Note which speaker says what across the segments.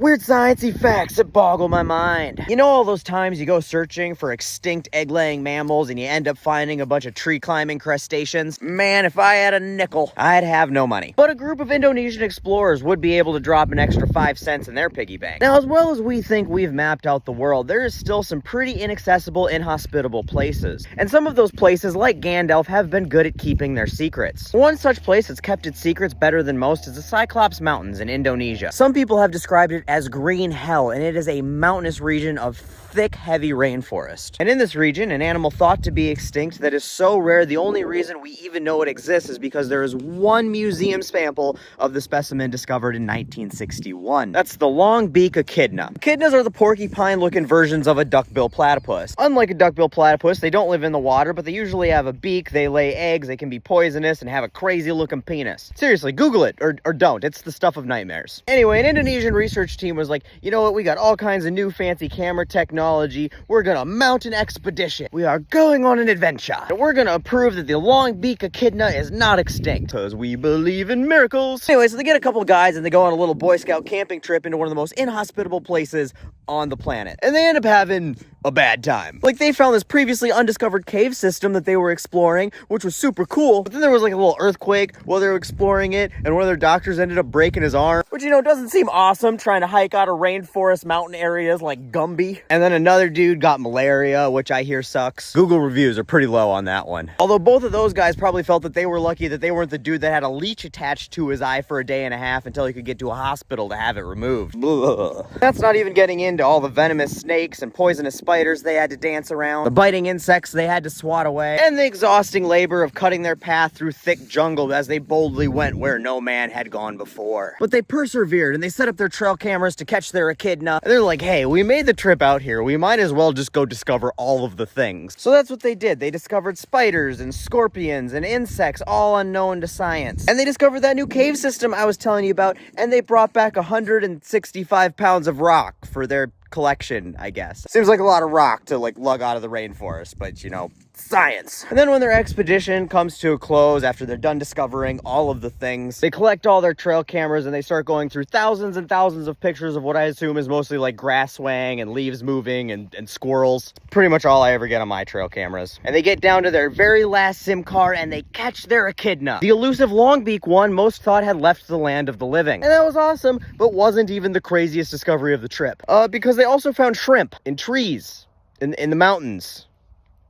Speaker 1: Weird sciencey facts that boggle my mind. You know all those times you go searching for extinct egg-laying mammals and you end up finding a bunch of tree-climbing crustaceans? Man, if I had a nickel, I'd have no money. But a group of Indonesian explorers would be able to drop an extra 5 cents in their piggy bank. Now, as well as we think we've mapped out the world, there is still some pretty inaccessible, inhospitable places. And some of those places, like Gandalf, have been good at keeping their secrets. One such place that's kept its secrets better than most is the Cyclops Mountains in Indonesia. Some people have described it as green hell, and it is a mountainous region of thick, heavy rainforest. And in this region, an animal thought to be extinct that is so rare, the only reason we even know it exists is because there is one museum sample of the specimen discovered in 1961. That's the long beak echidna. Echidnas are the porcupine-looking versions of a duckbill platypus. Unlike a duckbill platypus, they don't live in the water, but they usually have a beak, they lay eggs, they can be poisonous, and have a crazy-looking penis. Seriously, Google it, or don't. It's the stuff of nightmares. Anyway, an Indonesian research team was like, you know what, we got all kinds of new fancy camera technology. We're gonna mount an expedition. We are going on an adventure. And we're gonna prove that the long beak echidna is not extinct, because we believe in miracles. Anyway, so they get a couple of guys and they go on a little Boy Scout camping trip into one of the most inhospitable places on the planet. And they end up having a bad time. Like, they found this previously undiscovered cave system that they were exploring, which was super cool. But then there was like a little earthquake while they were exploring it, and one of their doctors ended up breaking his arm, which, you know, doesn't seem awesome trying to hike out of rainforest mountain areas like Gumby. And then another dude got malaria, which I hear sucks. Google reviews are pretty low on that one. Although both of those guys probably felt that they were lucky that they weren't the dude that had a leech attached to his eye for a day and a half until he could get to a hospital to have it removed. Blah. That's not even getting into all the venomous snakes and poisonous spiders they had to dance around, the biting insects they had to swat away, and the exhausting labor of cutting their path through thick jungle as they boldly went where no man had gone before. But they persevered, and they set up their trail cameras to catch their echidna, and they're like, hey, we made the trip out here, we might as well just go discover all of the things. So that's what they did. They discovered spiders and scorpions and insects, all unknown to science. And they discovered that new cave system I was telling you about, and they brought back 165 pounds of rock for their collection, I guess. Seems like a lot of rock to like lug out of the rainforest, but you know, science. And then when their expedition comes to a close after they're done discovering all of the things, they collect all their trail cameras and they start going through thousands and thousands of pictures of what I assume is mostly like grass swaying and leaves moving and squirrels. Pretty much all I ever get on my trail cameras. And they get down to their very last sim car and they catch their echidna. The elusive longbeak one most thought had left the land of the living. And that was awesome, but wasn't even the craziest discovery of the trip. Because they also found shrimp in trees, in the mountains,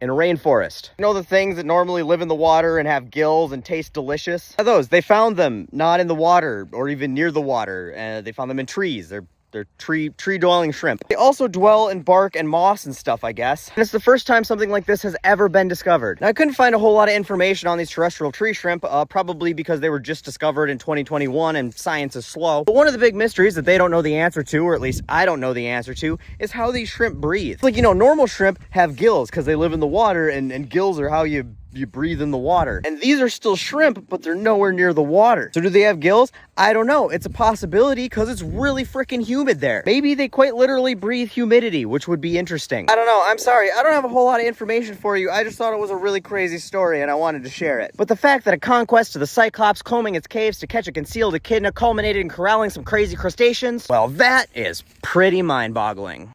Speaker 1: in a rainforest. You know the things that normally live in the water and have gills and taste delicious? Those, they found them not in the water or even near the water. They found them in trees. They're tree-dwelling shrimp. They also dwell in bark and moss and stuff, I guess. And it's the first time something like this has ever been discovered. Now, I couldn't find a whole lot of information on these terrestrial tree shrimp, probably because they were just discovered in 2021 and science is slow. But one of the big mysteries that they don't know the answer to, or at least I don't know the answer to, is how these shrimp breathe. Like, you know, normal shrimp have gills because they live in the water, and gills are how you breathe in the water. And these are still shrimp, but they're nowhere near the water. So do they have gills? I don't know. It's a possibility because it's really freaking humid there. Maybe they quite literally breathe humidity, which would be interesting. I don't know. I'm sorry. I don't have a whole lot of information for you. I just thought it was a really crazy story and I wanted to share it. But the fact that a conquest to the Cyclops combing its caves to catch a concealed echidna culminated in corralling some crazy crustaceans, well, that is pretty mind-boggling.